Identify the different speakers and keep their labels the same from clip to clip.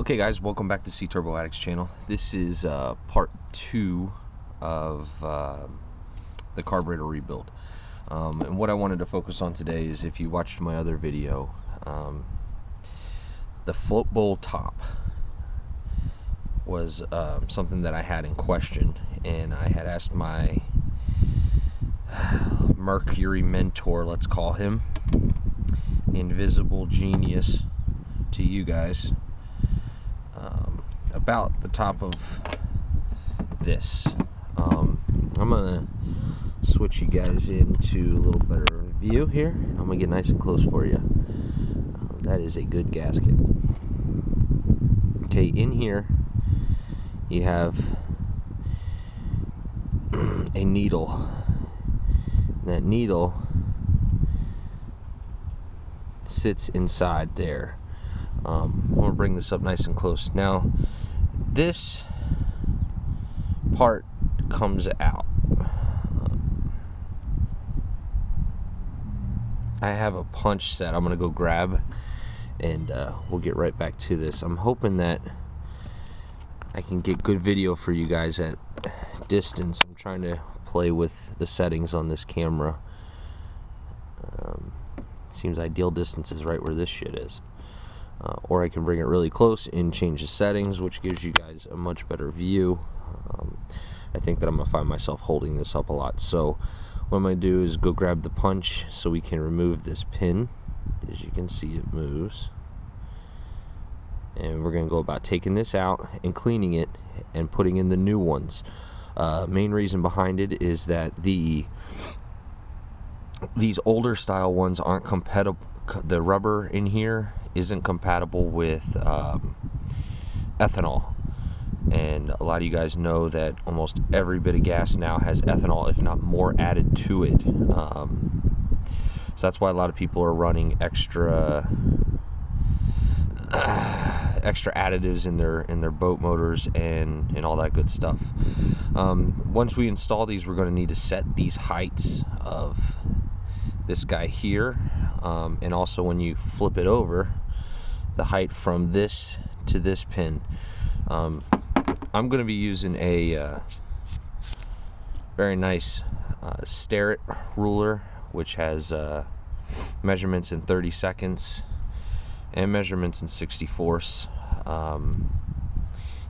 Speaker 1: Okay guys, welcome back to C Turbo Addicts channel. This is part 2 of the carburetor rebuild. And what I wanted to focus on today is, if you watched my other video, the float bowl top was something that I had in question, and I had asked my Mercury mentor, let's call him, invisible genius to you guys, about the top of this. I'm gonna switch you guys into a little better view here. I'm gonna get nice and close for you. That is a good gasket. Okay, in here you have a needle. That needle sits inside there. I'm gonna bring this up nice and close. Now, this part comes out. I have a punch set I'm gonna go grab, and we'll get right back to this. I'm hoping that I can get good video for you guys at distance. I'm trying to play with the settings on this camera. Seems ideal distance is right where this shit is. Or I can bring it really close and change the settings, which gives you guys a much better view. I think that I'm going to find myself holding this up a lot. So what I'm going to do is go grab the punch so we can remove this pin. As you can see, it moves. And we're going to go about taking this out and cleaning it and putting in the new ones. Main reason behind it is that these older style ones aren't compatible. The rubber in here isn't compatible with ethanol, and a lot of you guys know that almost every bit of gas now has ethanol, if not more, added to it. So that's why a lot of people are running extra additives in their boat motors and all that good stuff. Once we install these, we're going to need to set these heights of this guy here, and also when you flip it over, the height from this to this pin. I'm going to be using a very nice Starrett ruler, which has measurements in 30 seconds and measurements in 64ths.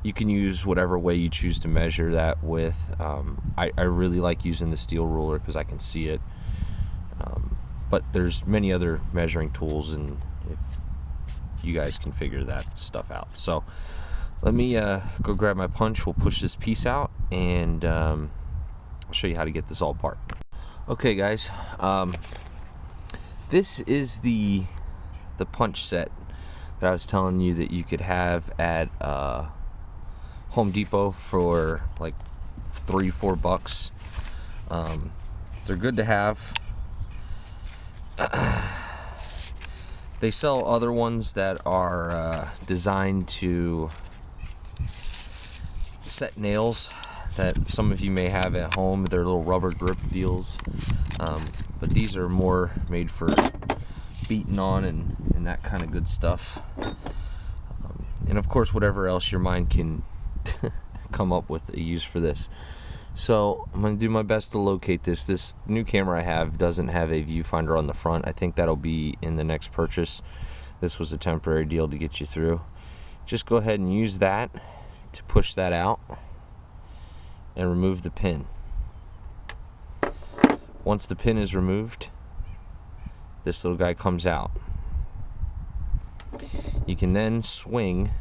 Speaker 1: You can use whatever way you choose to measure that with. I really like using the steel ruler because I can see it. But there's many other measuring tools, and if you guys can figure that stuff out. So let me go grab my punch. We'll push this piece out, and I'll show you how to get this all apart. Okay guys, this is the punch set that I was telling you that you could have at Home Depot for like $3-4. They're good to have. They sell other ones that are designed to set nails that some of you may have at home. They're little rubber grip deals, but these are more made for beating on and that kind of good stuff. And of course, whatever else your mind can come up with a use for this. So I'm going to do my best to locate this. This new camera I have doesn't have a viewfinder on the front. I think that'll be in the next purchase. This was a temporary deal to get you through. Just go ahead and use that to push that out and remove the pin. Once the pin is removed, this little guy comes out. You can then swing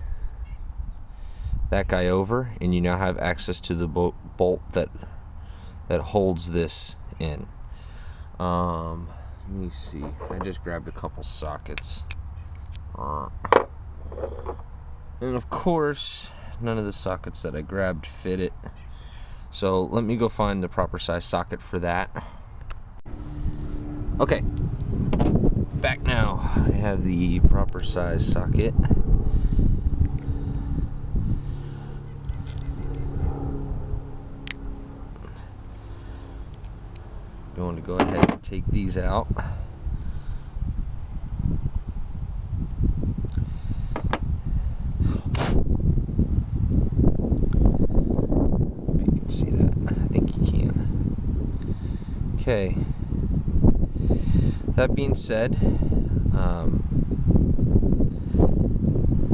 Speaker 1: that guy over, and you now have access to the bolt that holds this in. Let me see. I just grabbed a couple sockets, and of course none of the sockets that I grabbed fit it. So let me go find the proper size socket for that. Okay, back now. I have the proper size socket. Going to go ahead and take these out. Okay. That being said,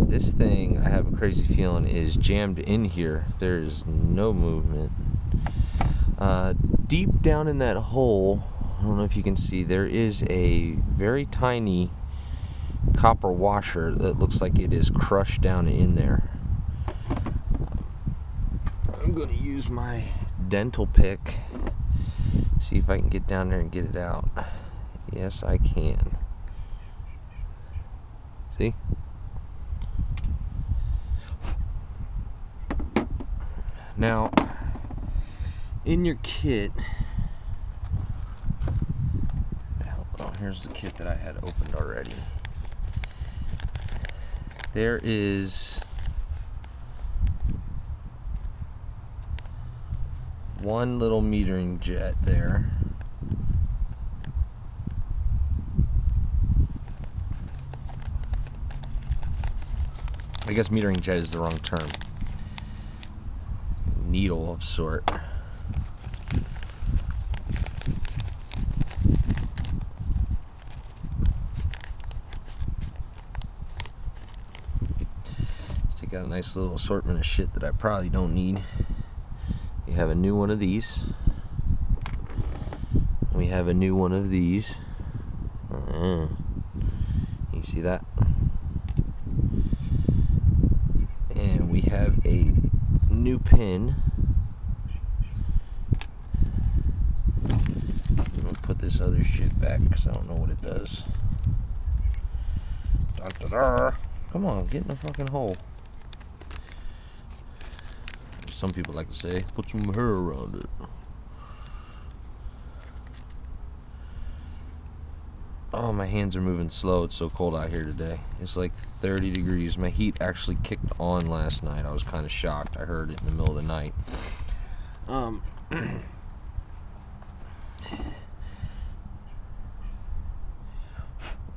Speaker 1: this thing, I have a crazy feeling, is jammed in here. There is no movement. Deep down in that hole, I don't know if you can see, there is a very tiny copper washer that looks like it is crushed down in there. I'm going to use my dental pick, see if I can get down there and get it out. Yes, I can. See? Now, in your kit, oh, here's the kit that I had opened already. There is one little metering jet there. I guess metering jet is the wrong term. Needle of sort. Let's take out a nice little assortment of shit that I probably don't need. We have a new one of these. We have a new one of these. You see that? And we have a new pin. I'm gonna put this other shit back because I don't know what it does. Dun, dun, dun. Come on, get in the fucking hole. Some people like to say, put some hair around it. Oh, my hands are moving slow. It's so cold out here today. It's like 30 degrees. My heat actually kicked on last night. I was kind of shocked. I heard it in the middle of the night.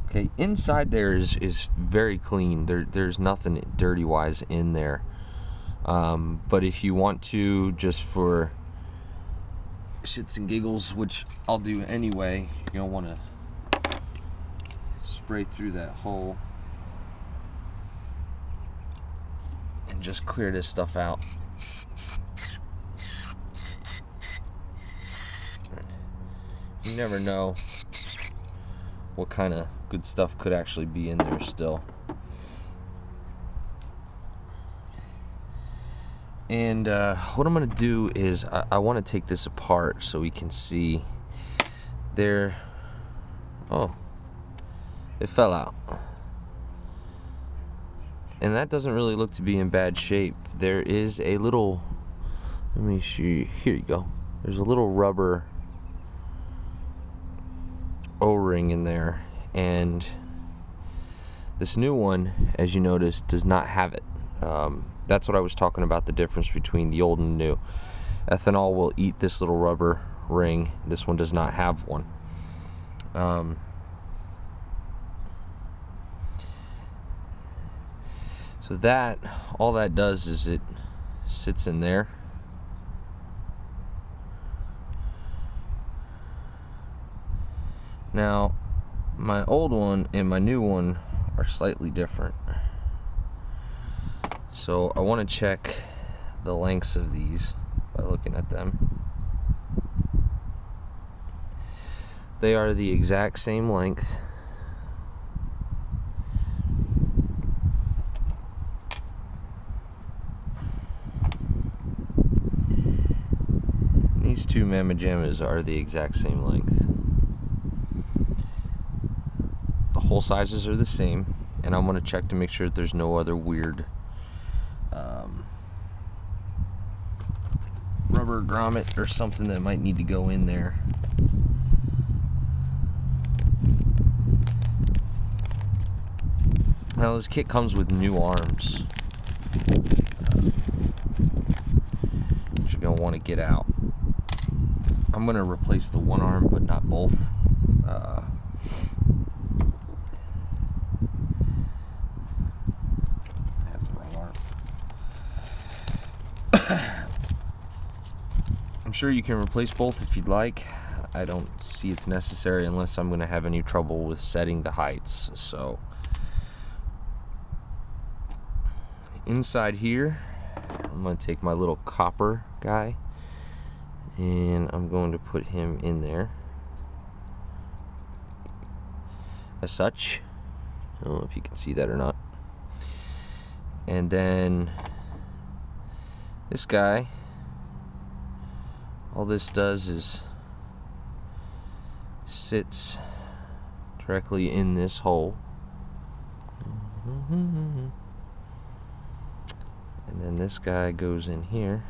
Speaker 1: Okay, inside there is very clean. There's nothing dirty-wise in there. But if you want to, just for shits and giggles, which I'll do anyway, you'll want to spray through that hole and just clear this stuff out. You never know what kind of good stuff could actually be in there still. And what I'm going to do is I want to take this apart so we can see there. Oh, it fell out. And that doesn't really look to be in bad shape. There is a little, let me see, here you go. There's a little rubber O-ring in there. And this new one, as you notice, does not have it. That's what I was talking about, the difference between the old and the new. Ethanol will eat this little rubber ring. This one does not have one. So that, all that does is it sits in there. Now, my old one and my new one are slightly different. So I want to check the lengths of these by looking at them. They are the exact same length. These two Mamma Jammas are the exact same length. The hole sizes are the same, and I'm going to check to make sure that there's no other weird rubber grommet or something that might need to go in there. Now this kit comes with new arms, which you're going to want to get out. I'm going to replace the one arm but not both. I'm sure you can replace both if you'd like. I don't see it's necessary unless I'm going to have any trouble with setting the heights. So inside here, I'm going to take my little copper guy and I'm going to put him in there as such. I don't know if you can see that or not. And then this guy, all this does is sits directly in this hole. And then this guy goes in here.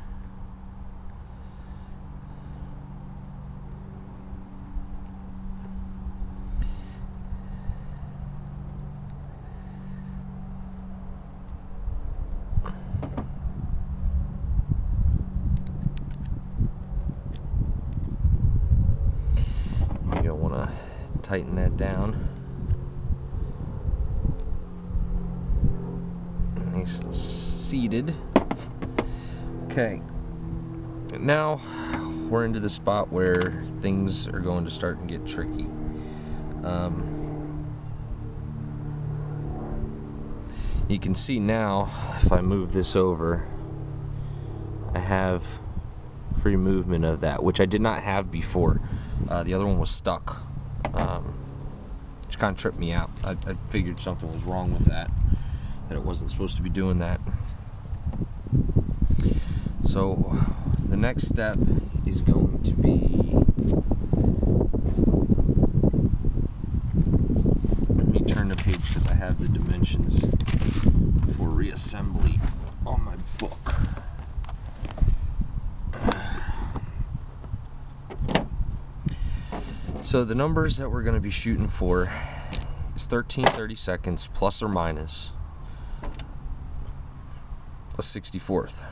Speaker 1: You don't want to tighten that down. Nice and seated. Okay, now we're into the spot where things are going to start and get tricky. You can see now, if I move this over, I have free movement of that, which I did not have before. The other one was stuck, which kind of tripped me out. I figured something was wrong with that it wasn't supposed to be doing that. So the next step is going to be, let me turn the page because I have the dimensions for reassembly on my book. So the numbers that we're going to be shooting for is 13/30 seconds plus or minus 64th.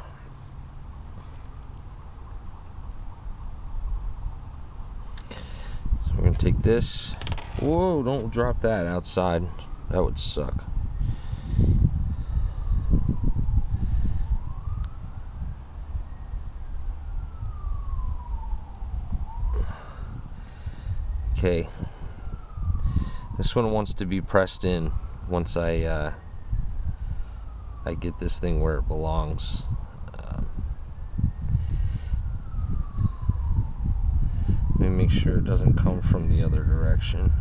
Speaker 1: So we're going to take this. Whoa, don't drop that outside. That would suck. Okay, this one wants to be pressed in once I get this thing where it belongs. Let me make sure it doesn't come from the other direction.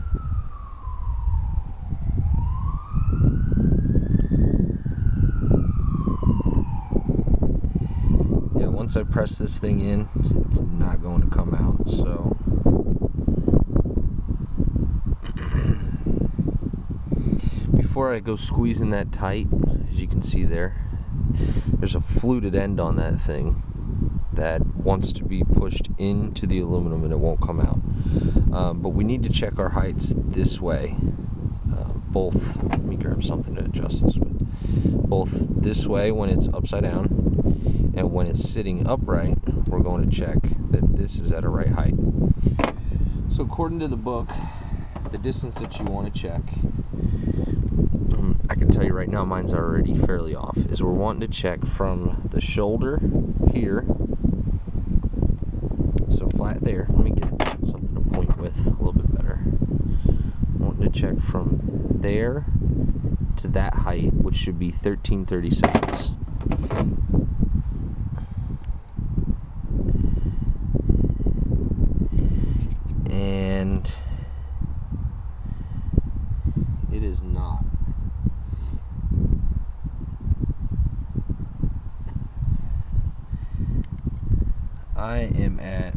Speaker 1: Yeah, once I press this thing in, it's not going to come out, so before I go squeezing that tight, as you can see there's a fluted end on that thing that wants to be pushed into the aluminum and it won't come out. But we need to check our heights this way. Both, let me grab something to adjust this with. Both this way when it's upside down and when it's sitting upright, we're going to check that this is at a right height. So according to the book, the distance that you want to check, I can tell you right now mine's already fairly off, is we're wanting to check from the shoulder here, so flat there. Let me get something to point with a little bit better. We're wanting to check from there to that height, which should be 13/30 seconds. And it is not. I am at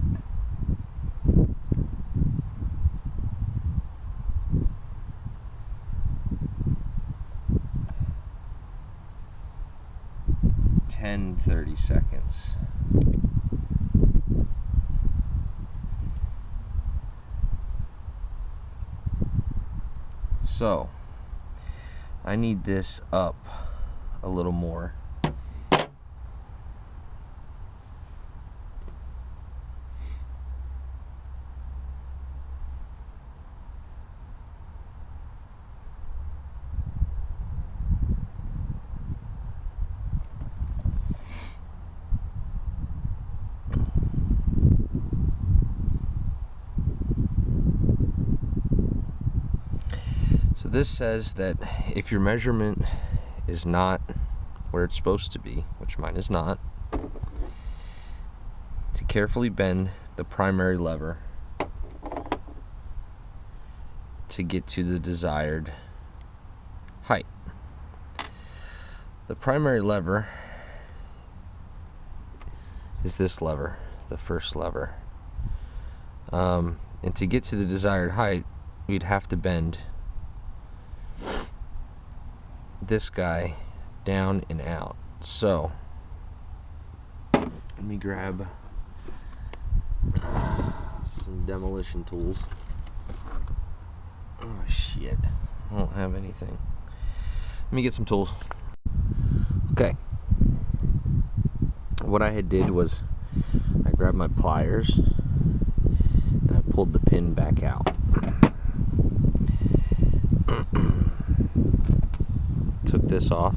Speaker 1: (10:30 seconds). So I need this up a little more. So this says that if your measurement is not where it's supposed to be, which mine is not, to carefully bend the primary lever to get to the desired height. The primary lever is this lever, the first lever. And to get to the desired height, we'd have to bend this guy down and out. So let me grab some demolition tools. Oh shit, I don't have anything. Let me get some tools. Okay, what I had did was I grabbed my pliers and I pulled the pin back out. Took this off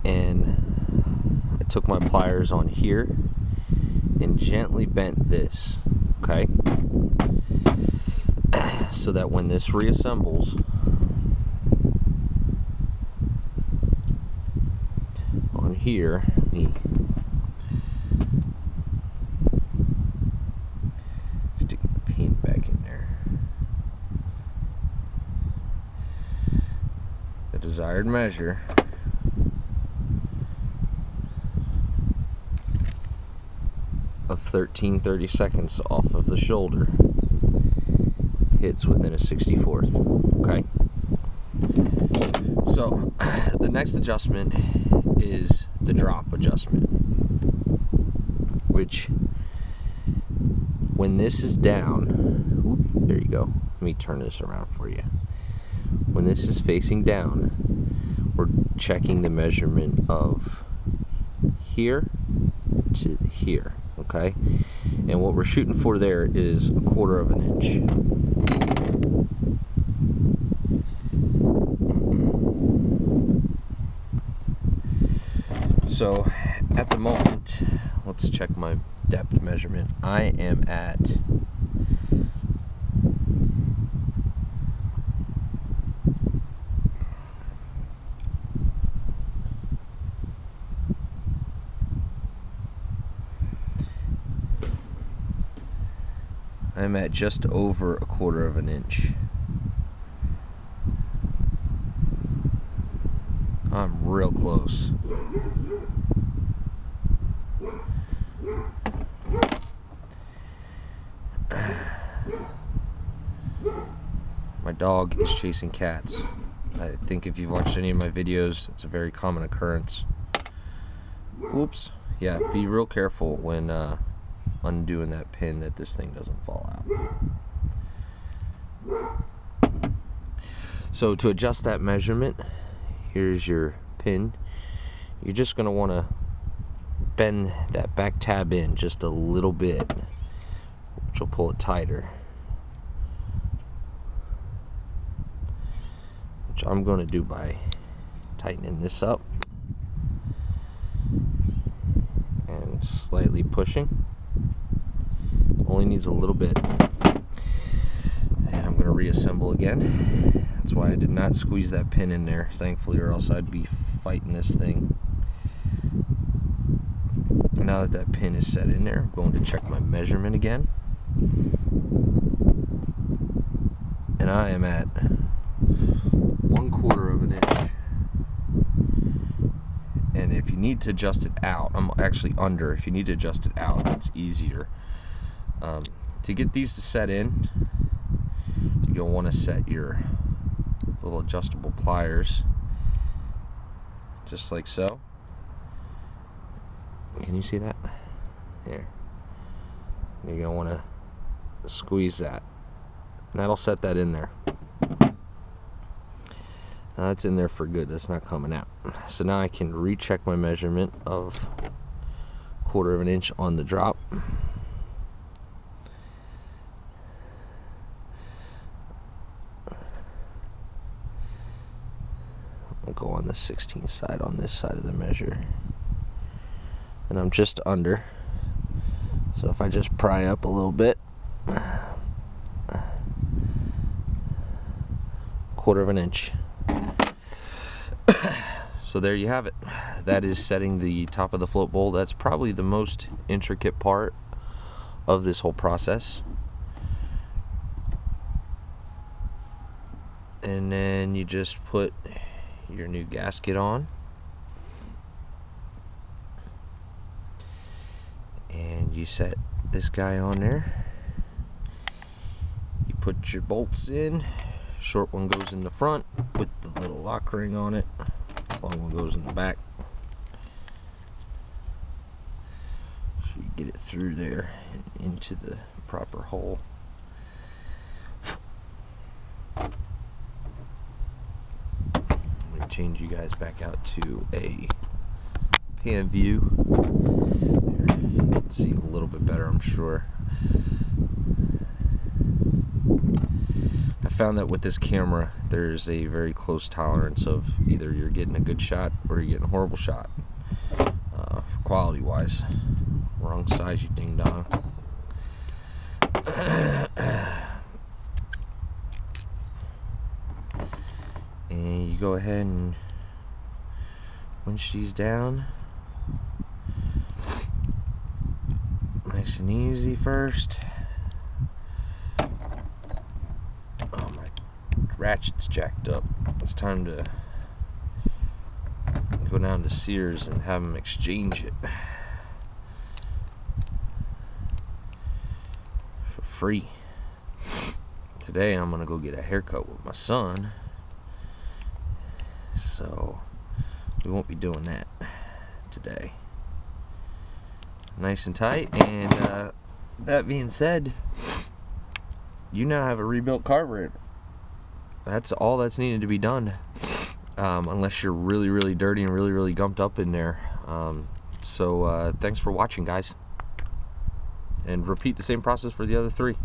Speaker 1: and I took my pliers on here and gently bent this, okay? So that when this reassembles on here, let me stick the pin back in there. The desired measure of 13/32 off of the shoulder hits within a 64th. Okay, so the next adjustment is the drop adjustment, which when this is down, there you go, let me turn this around for you. When this is facing down, we're checking the measurement of here to here, okay? And what we're shooting for there is 1/4 of an inch. So at the moment, let's check my depth measurement. I am at just over 1/4 of an inch. I'm real close. My dog is chasing cats. I think if you've watched any of my videos, it's a very common occurrence. Whoops. Yeah, be real careful when undoing that pin that this thing doesn't fall out. So to adjust that measurement, here's your pin. You're just going to want to bend that back tab in just a little bit, which will pull it tighter. Which I'm going to do by tightening this up and slightly pushing. Only needs a little bit. And I'm going to reassemble again. That's why I did not squeeze that pin in there, thankfully, or else I'd be fighting this thing. Now that that pin is set in there, I'm going to check my measurement again. And I am at 1/4 of an inch. And if you need to adjust it out, I'm actually under. If you need to adjust it out, it's easier. To get these to set in, you'll want to set your little adjustable pliers just like so. Can you see that? Here. You're going to want to squeeze that. And that'll set that in there. Now that's in there for good. That's not coming out. So now I can recheck my measurement of 1/4 of an inch on the drop. I'll go on the 16th side on this side of the measure. And I'm just under. So if I just pry up a little bit, 1/4 of an inch. So there you have it. That is setting the top of the float bowl. That's probably the most intricate part of this whole process. And then you just put your new gasket on. And you set this guy on there. You put your bolts in. Short one goes in the front with the little lock ring on it. Long one goes in the back. So you get it through there and into the proper hole. Let me change you guys back out to a pan view. There, you can see a little bit better, I'm sure. I found that with this camera, there's a very close tolerance of either you're getting a good shot or you're getting a horrible shot. Quality-wise, wrong size, you ding dong. And you go ahead and winch these down, nice and easy first. Oh, my ratchet's jacked up. It's time to go down to Sears and have them exchange it for free. Today I'm gonna go get a haircut with my son, so we won't be doing that today. Nice and tight. And that being said, you now have a rebuilt carburetor. That's all that's needed to be done, unless you're really, really dirty and really, really gumped up in there. So thanks for watching, guys, and repeat the same process for the other 3.